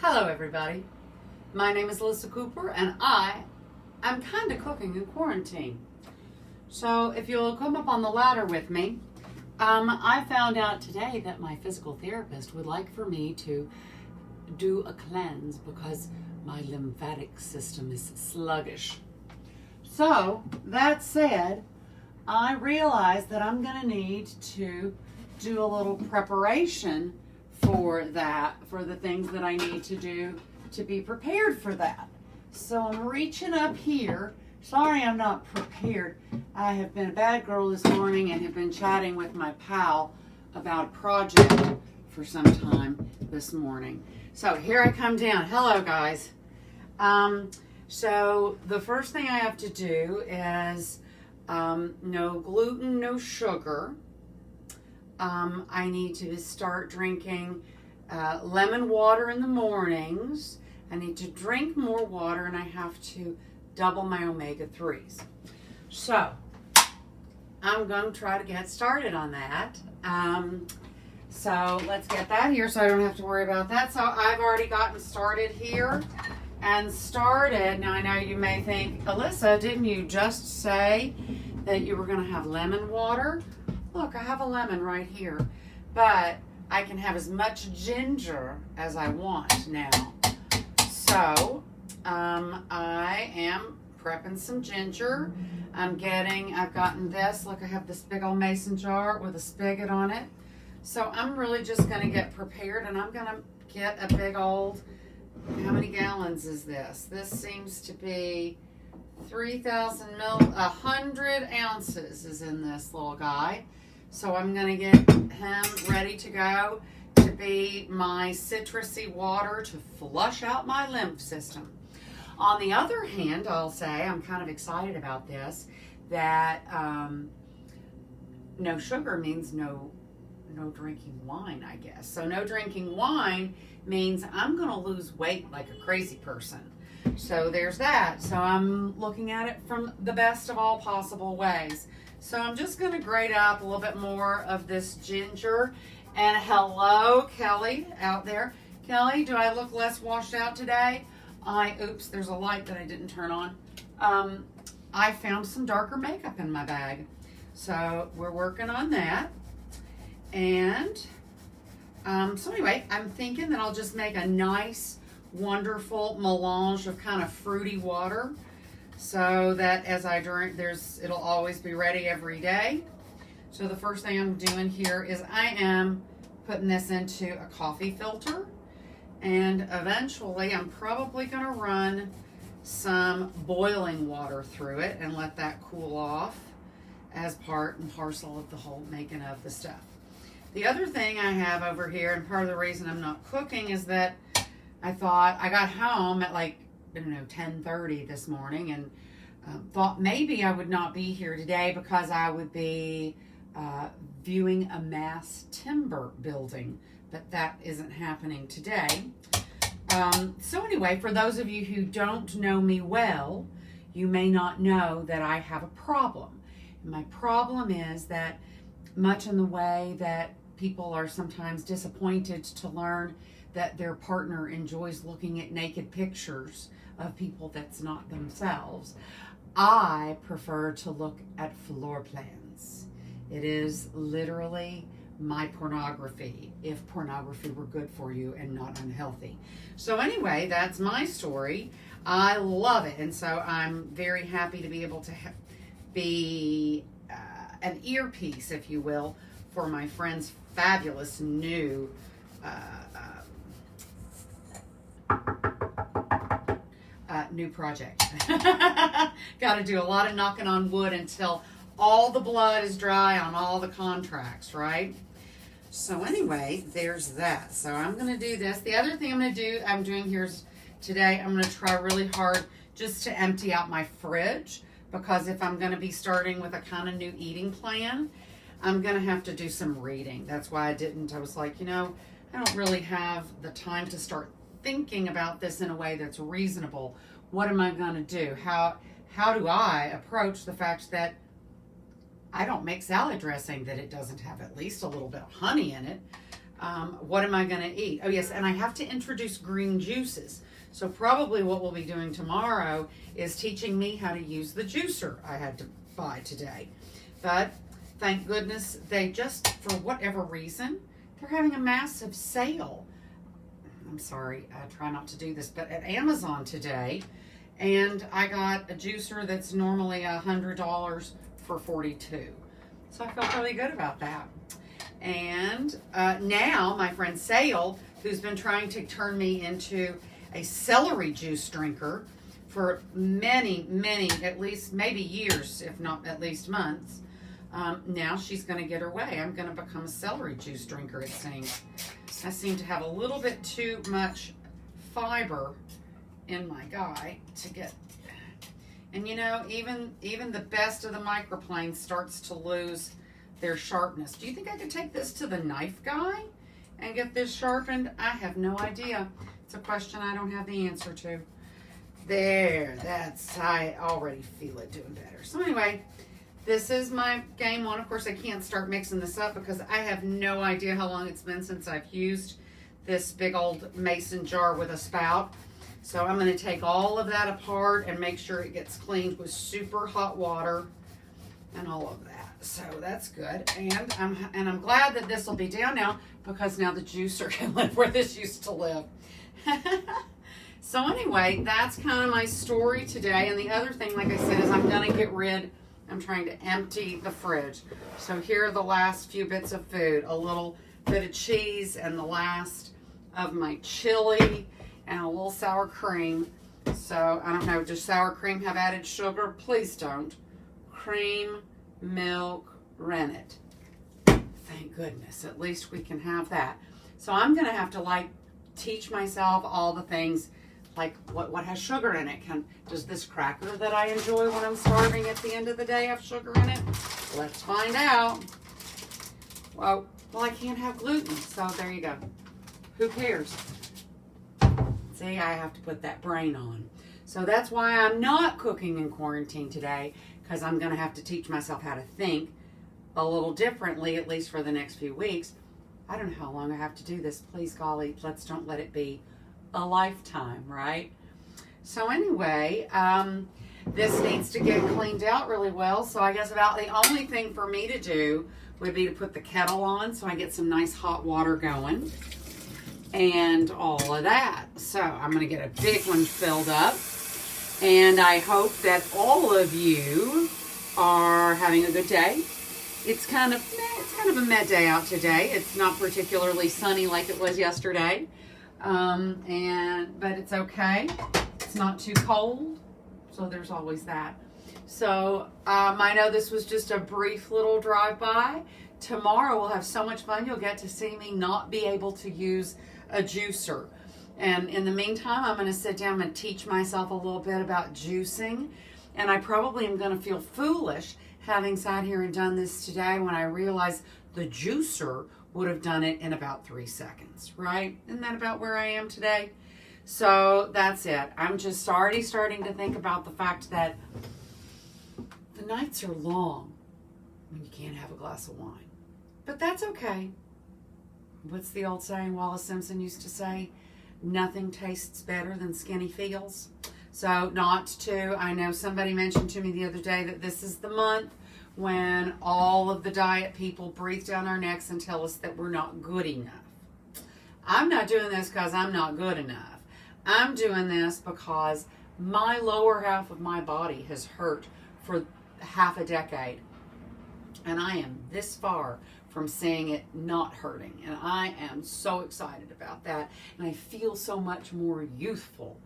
Hello everybody, my name is Ellisa Cooper and I'm kind of cooking in quarantine. So if you'll come up on the ladder with me, I found out today that my physical therapist would like for me to do a cleanse because my lymphatic system is sluggish. So that said, I realized that I'm going to need to do a little preparation for that, for the things that I need to do to be prepared for that. So I'm reaching up here. Sorry I'm not prepared. I have been a bad girl this morning and have been chatting with my pal about a project for some time this morning. So here I come down. Hello guys. So the first thing I have to do is no gluten, no sugar. I need to start drinking lemon water in the mornings. I need to drink more water and I have to double my omega-3s. So I'm going to try to get started on that. So let's get that here so I don't have to worry about that. So I've already gotten started here and started. Now I know you may think, Ellisa, didn't you just say that you were going to have lemon water? Look, I have a lemon right here, but I can have as much ginger as I want now. So I am prepping some ginger. I've gotten this. Look, I have this big old mason jar with a spigot on it. So I'm really just going to get prepared, and I'm going to get a big old, how many gallons is this? This seems to be 100 ounces is in this little guy. So I'm going to get him ready to go to be my citrusy water to flush out my lymph system. On the other hand, I'll say I'm kind of excited about this, that no sugar means no drinking wine, I guess. So no drinking wine means I'm going to lose weight like a crazy person. So there's that. So I'm looking at it from the best of all possible ways. So I'm just going to grate up a little bit more of this ginger. And hello, Kelly, out there. Kelly, do I look less washed out today? Oops, there's a light that I didn't turn on. I found some darker makeup in my bag. So we're working on that. And so anyway, I'm thinking that I'll just make a nice, wonderful melange of kind of fruity water, so that as I drink, it'll always be ready every day. So the first thing I'm doing here is I am putting this into a coffee filter, and eventually I'm probably going to run some boiling water through it and let that cool off as part and parcel of the whole making of the stuff. The other thing I have over here, and part of the reason I'm not cooking, is that I thought I got home at 10:30 this morning, and thought maybe I would not be here today because I would be viewing a mass timber building, but that isn't happening today. So anyway, for those of you who don't know me well, you may not know that I have a problem. And my problem is that, much in the way that people are sometimes disappointed to learn that their partner enjoys looking at naked pictures of people that's not themselves, I prefer to look at floor plans. It is literally my pornography, if pornography were good for you and not unhealthy. So anyway, that's my story. I love it, and so I'm very happy to be able to be an earpiece, if you will, for my friend's fabulous new new project. Got to do a lot of knocking on wood until all the blood is dry on all the contracts, right? So anyway, there's that. So I'm going to do this. The other thing I'm doing here is today, I'm going to try really hard just to empty out my fridge, because if I'm going to be starting with a kind of new eating plan, I'm going to have to do some reading. That's why I was like, I don't really have the time to start thinking about this in a way that's reasonable. What am I going to do? How do I approach the fact that I don't make salad dressing that it doesn't have at least a little bit of honey in it? What am I going to eat? Oh, yes, and I have to introduce green juices. So probably what we'll be doing tomorrow is teaching me how to use the juicer I had to buy today. But thank goodness they just, for whatever reason, they're having a massive sale. I'm sorry, I try not to do this, but at Amazon today, and I got a juicer that's normally $100 for $42. So I felt really good about that. And now my friend Sale, who's been trying to turn me into a celery juice drinker for many, at least maybe years, if not at least months, now she's going to get her way. I'm going to become a celery juice drinker, it seems. I seem to have a little bit too much fiber in my guy to get. And you know, even the best of the microplanes starts to lose their sharpness. Do you think I could take this to the knife guy and get this sharpened? I have no idea. It's a question I don't have the answer to. There, I already feel it doing better. So anyway, this is my game one. Of course, I can't start mixing this up because I have no idea how long it's been since I've used this big old mason jar with a spout. So I'm going to take all of that apart and make sure it gets cleaned with super hot water and all of that. So that's good. And I'm glad that this will be down now because now the juicer can live where this used to live. So anyway, that's kind of my story today. And the other thing, like I said, is I'm trying to empty the fridge. So here are the last few bits of food. A little bit of cheese and the last of my chili and a little sour cream. So I don't know, does sour cream have added sugar? Please don't. Cream, milk, rennet. Thank goodness, at least we can have that. So I'm gonna have to teach myself all the things, like what has sugar in it. Does this cracker that I enjoy when I'm starving at the end of the day have sugar in it? Let's find out. Well, I can't have gluten, so there you go. Who cares? See, I have to put that brain on. So that's why I'm not cooking in quarantine today, because I'm going to have to teach myself how to think a little differently, at least for the next few weeks. I don't know how long I have to do this. Please, golly, don't let it be a lifetime, right? So anyway, this needs to get cleaned out really well. So I guess about the only thing for me to do would be to put the kettle on so I get some nice hot water going and all of that. So I'm going to get a big one filled up. And I hope that all of you are having a good day. It's kind of a meh day out today. It's not particularly sunny like it was yesterday. But it's okay. It's not too cold. So there's always that. So I know this was just a brief little drive-by. Tomorrow we'll have so much fun. You'll get to see me not be able to use a juicer. And in the meantime, I'm going to sit down and teach myself a little bit about juicing. And I probably am going to feel foolish having sat here and done this today when I realize the juicer would have done it in about 3 seconds, right? Isn't that about where I am today? So that's it. I'm just already starting to think about the fact that the nights are long when you can't have a glass of wine. But that's okay. What's the old saying Wallace Simpson used to say? Nothing tastes better than skinny feels. So I know somebody mentioned to me the other day that this is the month when all of the diet people breathe down our necks and tell us that we're not good enough. I'm not doing this because I'm not good enough. I'm doing this because my lower half of my body has hurt for half a decade. And I am this far from seeing it not hurting. And I am so excited about that. And I feel so much more youthful.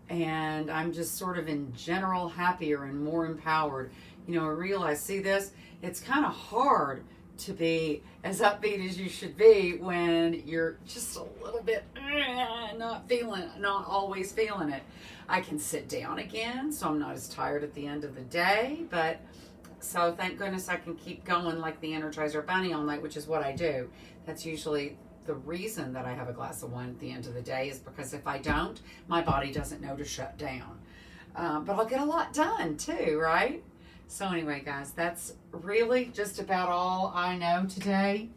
And I'm just sort of in general happier and more empowered. I realize, see this? It's kind of hard to be as upbeat as you should be when you're just a little bit not always feeling it. I can sit down again, so I'm not as tired at the end of the day. But so thank goodness I can keep going like the Energizer Bunny all night, which is what I do. That's usually the reason that I have a glass of wine at the end of the day, is because if I don't, my body doesn't know to shut down. But I'll get a lot done too, right? So anyway, guys, that's really just about all I know today.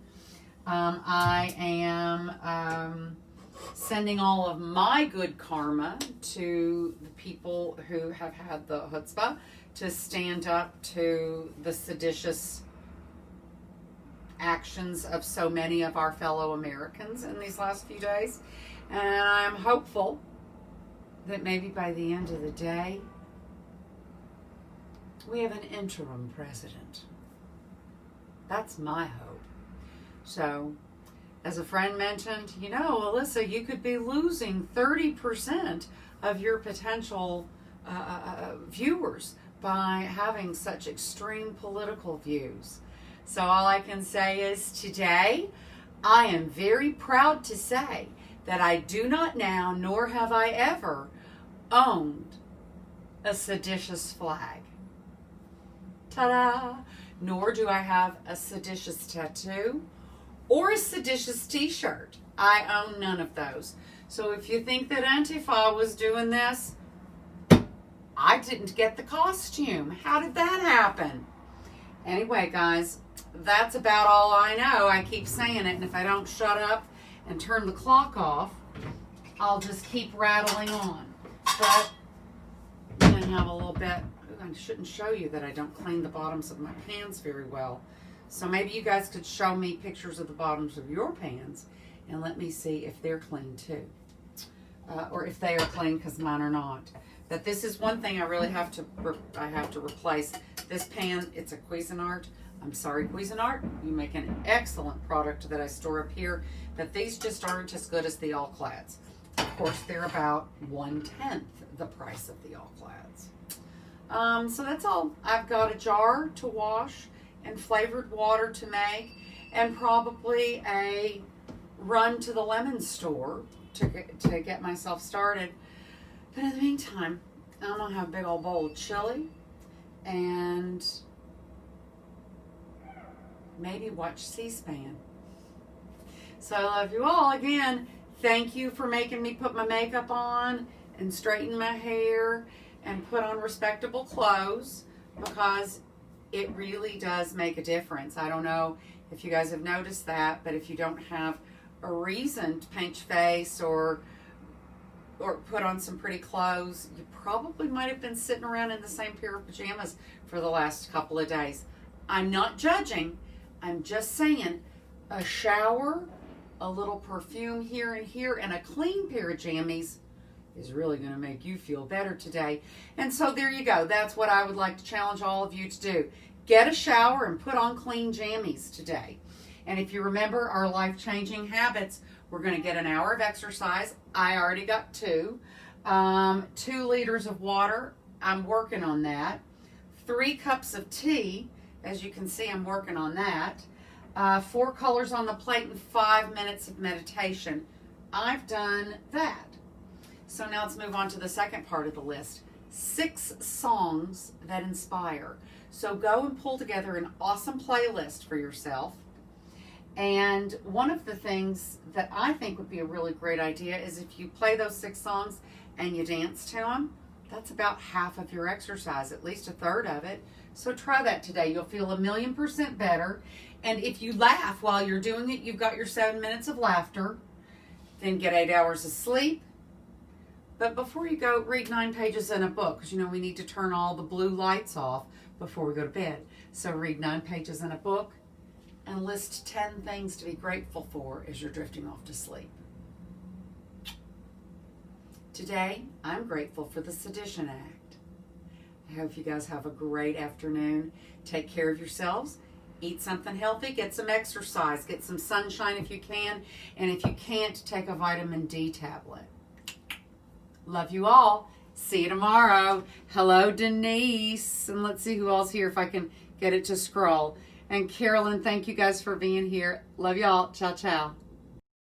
I am sending all of my good karma to the people who have had the chutzpah to stand up to the seditious actions of so many of our fellow Americans in these last few days. And I'm hopeful that maybe by the end of the day, we have an interim president. That's my hope. So, as a friend mentioned, you know, Ellisa, you could be losing 30% of your potential viewers by having such extreme political views. So all I can say is today, I am very proud to say that I do not now, nor have I ever, owned a seditious flag. Ta-da! Nor do I have a seditious tattoo or a seditious t-shirt. I own none of those. So if you think that Antifa was doing this, I didn't get the costume. How did that happen? Anyway, guys, that's about all I know. I keep saying it, and if I don't shut up and turn the clock off, I'll just keep rattling on. But I'm going to have a little bit. I shouldn't show you that I don't clean the bottoms of my pans very well. So maybe you guys could show me pictures of the bottoms of your pans and let me see if they're clean too. Or if they are clean, because mine are not. But this is one thing I really have to replace. This pan, it's a Cuisinart. I'm sorry, Cuisinart. You make an excellent product that I store up here. But these just aren't as good as the All-Clads. Of course, they're about 1/10 the price of the All-Clads. So that's all. I've got a jar to wash and flavored water to make, and probably a run to the lemon store to get myself started. But in the meantime, I'm going to have a big old bowl of chili and maybe watch C-SPAN. So I love you all. Again, thank you for making me put my makeup on and straighten my hair and put on respectable clothes, because it really does make a difference. I don't know if you guys have noticed that, but if you don't have a reason to paint your face or put on some pretty clothes, you probably might have been sitting around in the same pair of pajamas for the last couple of days. I'm not judging. I'm just saying a shower, a little perfume here and here, and a clean pair of jammies is really going to make you feel better today. And so there you go. That's what I would like to challenge all of you to do. Get a shower and put on clean jammies today. And if you remember our life-changing habits, we're going to get an hour of exercise. I already got 2. 2 liters of water. I'm working on that. 3 cups of tea. As you can see, I'm working on that. 4 colors on the plate and 5 minutes of meditation. I've done that. So now let's move on to the second part of the list. 6 songs that inspire. So go and pull together an awesome playlist for yourself. And one of the things that I think would be a really great idea is if you play those 6 songs and you dance to them, that's about half of your exercise, at least a third of it. So try that today. You'll feel 1,000,000% better. And if you laugh while you're doing it, you've got your 7 minutes of laughter. Then get 8 hours of sleep. But before you go, read 9 pages in a book, because you know we need to turn all the blue lights off before we go to bed. So read 9 pages in a book and list 10 things to be grateful for as you're drifting off to sleep. Today, I'm grateful for the Sedition Act. I hope you guys have a great afternoon. Take care of yourselves. Eat something healthy. Get some exercise. Get some sunshine if you can. And if you can't, take a vitamin D tablet. Love you all. See you tomorrow. Hello, Denise. And let's see who else here if I can get it to scroll. And Carolyn, thank you guys for being here. Love y'all. Ciao, ciao.